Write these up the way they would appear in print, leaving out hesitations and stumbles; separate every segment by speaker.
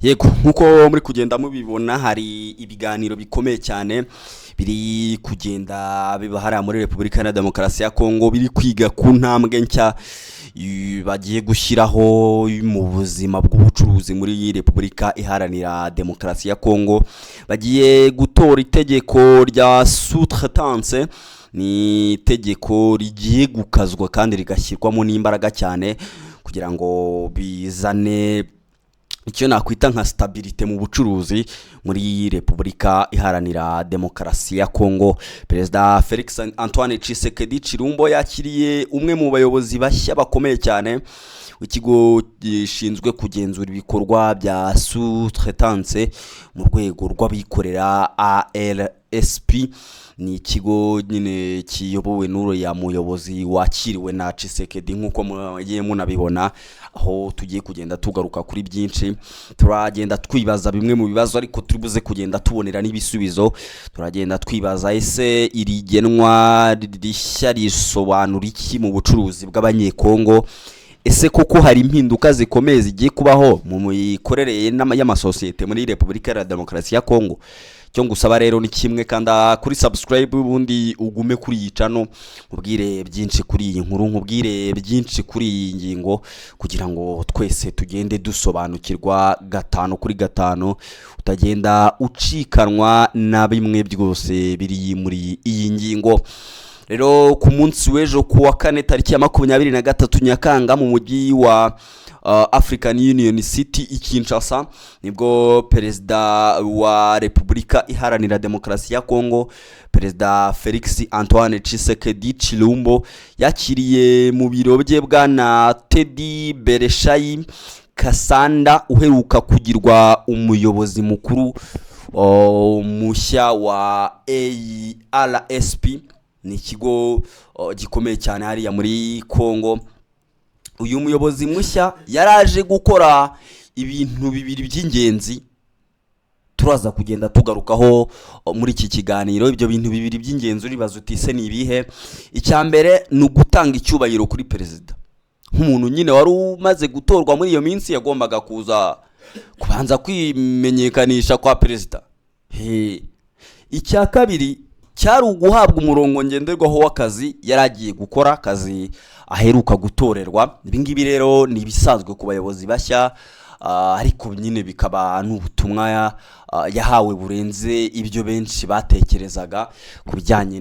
Speaker 1: Yego nkuko muri kugenda mubibona hari ibiganiro bikomeye cyane biri kugenda bibahara muri Republika ya Demokarasi ya Kongo biri kwiga ku ntambwe nshya bagiye gushyiraho mu buzima bw'ubucuruzi muri Republika Iharanira Demokarasi ya Kongo. Bagiye gutora itegeko rya sous-traitance, ni itegeko rigiye gukazwa kandi rigashyirwamo n'imbaraga cyane kugira ngo bizane icyo nakwita nka stabilité mu bucuruzi muri Republika Iharanira Demokarasi ya Kongo. Perezida Felix Antoine Tshisekedi Chilombo yakiriye umwe mu bayobozi bashya bakomeye cyane w'ikigo gishinzwe kugenzura ibikorwa bya sous-traitance mu rwego rw'abikorera ARSP. Ni ikigo nyine kiyobowe n'uriya muyobozi wakiriwe na Tshisekedi nkuko mugiye munabibona, aho tugiye kugenda tugaruka kuri byinshi. Turagenda twibaza bimwe mu bibazo ariko turibuze kugenda tubonera n'ibisubizo. Turagenda twibaza ese irigenwa rishya risobanura iki mu bucuruzi bw'abanyekongo, ese koko hari impinduka zikomeye zigiye kubaho mu mikorere y'amasosiyete muri Republika ya Demokarasi ya Kongo. Cyo ngusaba rero ni kimwe kanda kuri subscribe ubundi ugume kuri iyi channel nkubwire byinshi kuri iyi nkuru, nkubwire byinshi kuri iyi ngingo kugira ngo twese tugende dusobanukirwa gatanu kuri gatanu, utagenda ucikanwa na bimwe byose biri muri iyi ngingo. Rero ku munsi w'ejo ku wa kane tariki ya 23 Nyakanga mu mujyi wa African Union City i Kinshasa nibwo perezida wa Republika Iharanira Demokarasi ya Kongo, Perezida Felix Antoine Tshisekedi Chilombo yakiriye mu biro bye bwana Teddy Bereshayi Kasanda uheruka kugirwa umuyobozi mukuru mushya wa ARSP. Ni ikigo gikomeye cyane hariya muri Kongo. Uyu muyobozi mushya yaraje gukora ibintu bibiri by'ingenzi turaza kugenda tugarukaho muri iki kiganiro. Ibyo bintu bibiri by'ingenzi uribaza utise ni ibihe? Icyambere ni ugutanga icyubahiro kuri perezida nk'umuntu nyine wari umaze gutorwa muri iyo minsi, yagombaga kuza kubanza kwimenyekanisha kwa perezida. Icya kabiri cyari uguhabwa umurongo ngenderwaho w'akazi yaragiye gukora akazi aheruka gutorerwa. Ibingibi rero ni bisanzwe ku bayobozi bashya, ariko nyine bikaba n'ubutumwa yahawe burenze ibyo benshi batekerezaga ku bijyanye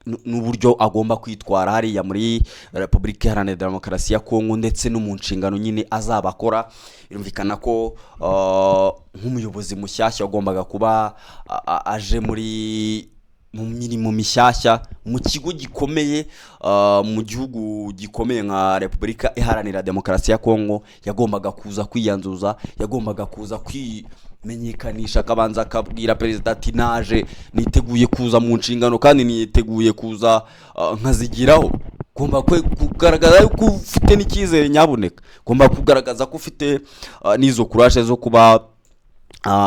Speaker 1: n'uburyo agomba kwitwara hariya muri Republika Iharanira Demokarasi ya Kongo ndetse no mu nshingano nyine azabakora. Birumvikana ko nk'umuyobozi mushyashya agombaga kuba aje mu mirimo mishyashya mu kigo gikomeye, mu gihugu gikomeye nka Republika Iharanira Demokarasi ya Kongo. Yagombaga kuza kwiyanzuza, yagombaga kuza kwimenyekanisha, akabanza akabwira perezida ati naje niteguye kuza mu nshingano kandi niteguye kuza nkazigiraho. Gomba kugaragaza ko ufite n'icyizere nyabuneka, gomba kugaragaza ko ufite n'izo courage zo kuba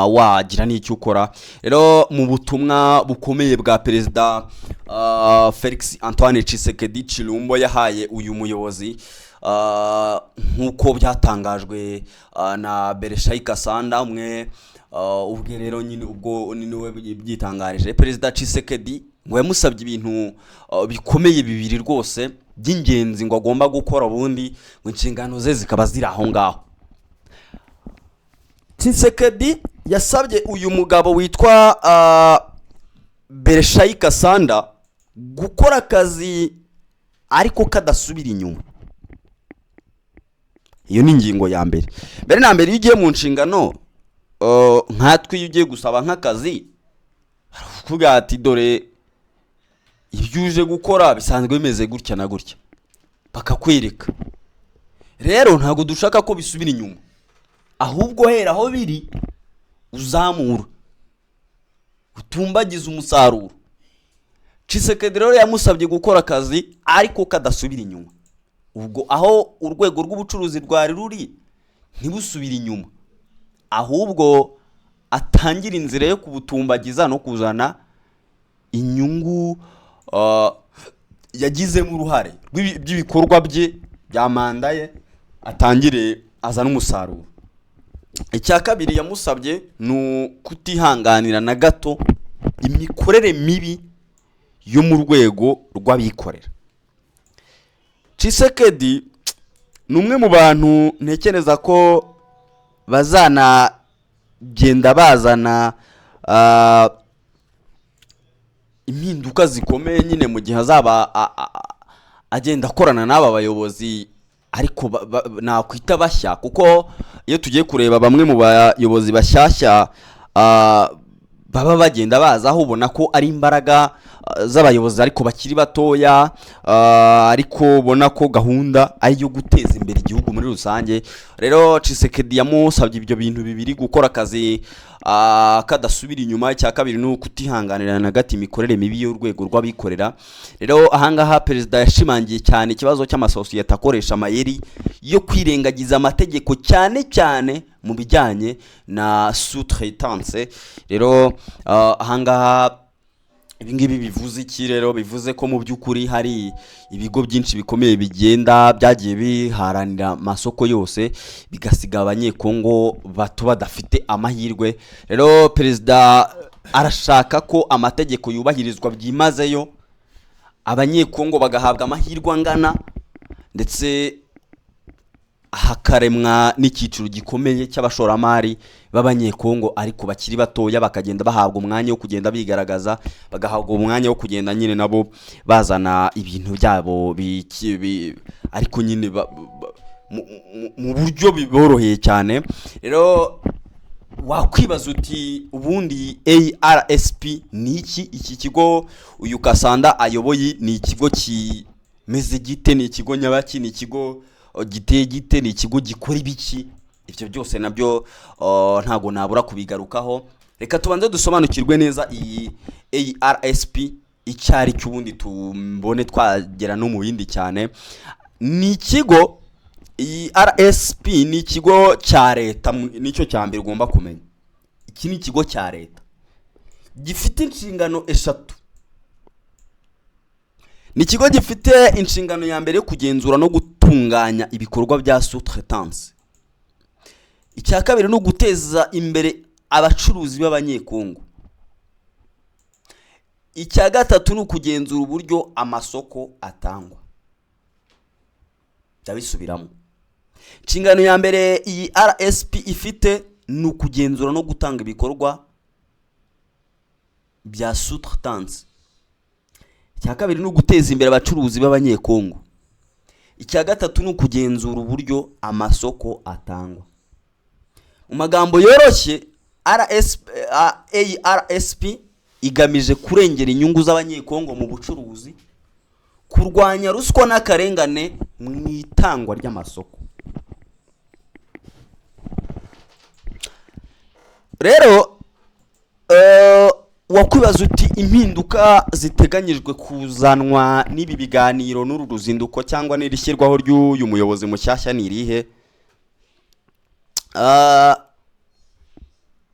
Speaker 1: wagira n'icyo ukora. Rero mu butumwa bukomeye bwa perezida Felix Antoine Tshisekedi Chilombo yahaye uyu muyobozi, nkuko byatangajwe na Bereshayi Kasanda umwe ubwe rero nyine ubwo niwe byitangarije. Perezida Tshisekedi ngo yamusabye ibintu bikomeye bibiri rwose by'ingenzi ngo agomba gukora, ubundi ngo inshingano ze zikaba ziri aho ngaho. Tshisekedi yasabye uyu mugabo witwa Bereshayi Kasanda gukora akazi ariko kadasubira inyuma. Iyo ni ingingo ya mbere. Mbere na mbere iyo ugiye mu nshingano nkatwe, iyo ugiye gusaba nk'akazi kuvuga ati dore ibyo uje gukora bisanzwe bimeze gutya na gutya, bakakwereka. Rero ntabwo dushaka ko bisubira inyuma, ahubwo hera aho biri uzamura utumbagiza umusaruro. Tshisekedi rero yamusabye gukora akazi ariko kadasubira inyuma. Ubwo aho urwego rw'ubucuruzi rwari ruri ntibusubira inyuma, ahubwo atangira inzira yo kubutumbagiza no kuzana inyungu yagizemo uruhare by'ibikorwa bye bya manda ye, atangire azana umusaruro. icya kabiri yamusabye ni kutihanganira na gato imikorere mibi yo mu rwego rw'abikorera. Tshisekedi ni umwe mu bantu ntekereza ko bazanagenda bazana impinduka zikomeye nyine mu gihe azaba agenda akorana n'aba bayobozi, ariko nakwita bashya, kuko iyo tugiye kureba bamwe mu bayobozi bashyashya baba bagenda baza aho ubona ko ari imbaraga z'abayobozi ariko bakiri batoya, ariko ubona ko gahunda ari yo guteza imbere igihugu muri rusange. Rero Tshisekedi yamusabye ibyo bintu bibiri, gukora akazi kadasubira inyuma. Icya kabiri ni ukutihanganira na gati imikorere mibi y'urwego rw'abikorera. Rero ahangaha perezida yashimangiye cyane ikibazo cy'amasosiyete akoresha amayeri yo kwirengagiza amategeko, cyane cyane mu bijyanye na sous-traitance. Rero ahangaha ibingibi bivuze iki? Rero bivuze ko mu by'ukuri hari ibigo byinshi bikomeye bigenda byagiye biharanira amasoko yose, bigasiga abanyekongo bato badafite amahirwe. Rero perezida arashaka ko amategeko yubahirizwa byimazeyo, abanyekongo bagahabwa amahirwe angana, ndetse hakaremwa n'icyiciro gikomeye cy'abashoramari b'abanyekongo ariko bakiri batoya, bakagenda bahabwa umwanya wo kugenda bigaragaza, bagahabwa umwanya wo kugenda nyine nabo bazana ibintu byabo ariko nyine mu buryo biboroheye cyane. Rero wakwibaza uti ubundi ARSP ni iki? Iki kigo uyu Kasanda ayoboye ni ikigo kimeze gite? Ni ikigo nyabaki? Ni ikigo giteye gite? Ni ikigo gikora ibiki? Ibyo byose nabyo ntago nabura kubigarukaho. Reka tubanze dusobanukirwe neza iyi ARSP icyari cy'ubundi tumbone twagera no mu bindi cyane. Ni ikigo, iyi RSP ni ikigo cya leta, nicyo cya mbere ugomba kumenya. Iki ni ikigo cya leta gifite inshingano eshatu. Ni ikigo gifite inshingano ya mbere yo kugenzura no gutunganya ibikorwa bya sous-traitance. Icya kabiri ni uguteza imbere abacuruzi b'abanyekongo. Icya gatatu ni ukugenzura uburyo amasoko atangwa. Ndabisubiramo. Inshingano ya mbere iyi RSP ifite ni ukugenzura no gutanga ibikorwa bya sous-traitance. Icya kabiri ni uguteza imbere abacuruzi b'abanyekongo. Icya gatatu ni ukugenzura uburyo amasoko atangwa. Mu magambo yoroshye, RSP igamije kurengera inyungu z'abanyekongo mu bucuruzi, kurwanya ruswa n'akarengane mu itangwa ry'amasoko. Rero wakwibaza uti impinduka ziteganyijwe kuzanwa n'ibi biganiro n'uru ruzinduko cyangwa n'irishyirwaho ry'uyu muyobozi mushyashya ni irihe?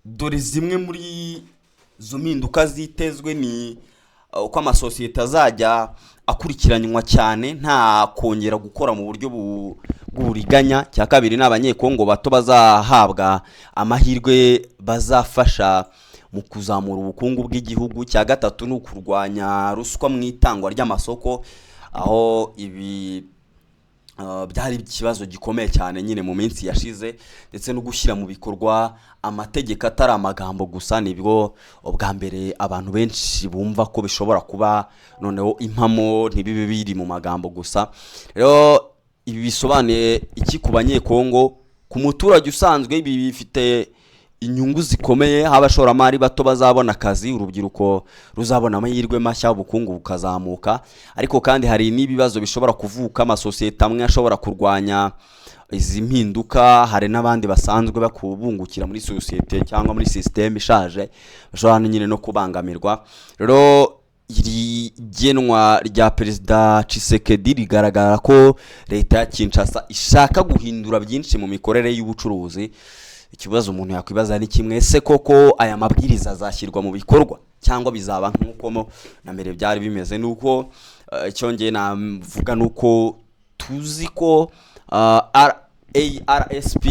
Speaker 1: Dore zimwe muri zo mpinduka zitezwe ni uko amasosiyete azajya akurikiranywa cyane nta kongera gukora mu buryo bw'uburiganya. Cya kabiri ni abanyekongo bato bazahabwa amahirwe bazafasha mu kuzamura ubukungu bw'igihugu. Cya gatatu ni ukurwanya ruswa mu itangwa ry'amasoko, aho ibi byari ikibazo gikomeye cyane nyine mu minsi yashize, ndetse no gushyira mu bikorwa amategeko atari amagambo gusa. Nibwo ubwa mbere abantu benshi bumva ko bishobora kuba noneho impamo ntibibe biri mu magambo gusa. Rero ibi bisobanuye iki ku banyekongo? Ku muturage usanzwe ibi bifite inyungu zikomeye. Abashoramari bato bazabona akazi, urubyiruko ruzabona amahirwe mashya, ubukungu bukazamuka. Ariko kandi hari n'ibibazo bishobora kuvuka, amasosiyete amwe ashobora kurwanya izi mpinduka. Hari n'abandi basanzwe bakubungukira muri sosiyete cyangwa muri system ishaje bashobora nyine no kubangamirwa. Rero iri genwa rya perezida Tshisekedi rigaragara ko leta ya Kinshasa ishaka guhindura byinshi mu mikorere y'ubucuruzi. Ikibazo umuntu yakwibaza ni kimwe: ese koko aya mabwiriza azashyirwa mu bikorwa cyangwa bizaba nk'uko na mbere byari bimeze? Nuko cyongeye navuga nuko tuzi ko RSP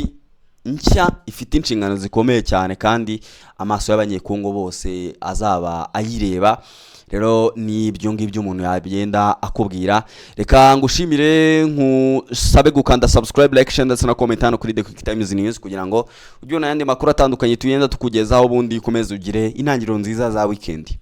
Speaker 1: nshya ifite inshingano zikomeye cyane kandi amaso y'abanyekongo bose azaba ayireba. Rero ni ibyo ngibyo umuntu yagenda akubwira. Reka ngushimire, nkusabe gukanda subscribe, like, share ndetse na comment hano kuri The Quick Times News kugira ngo ujye unayandi makuru atandukanye tugenda tukugezaho, ubundi ukomeze ugire intangiriro nziza za weekend.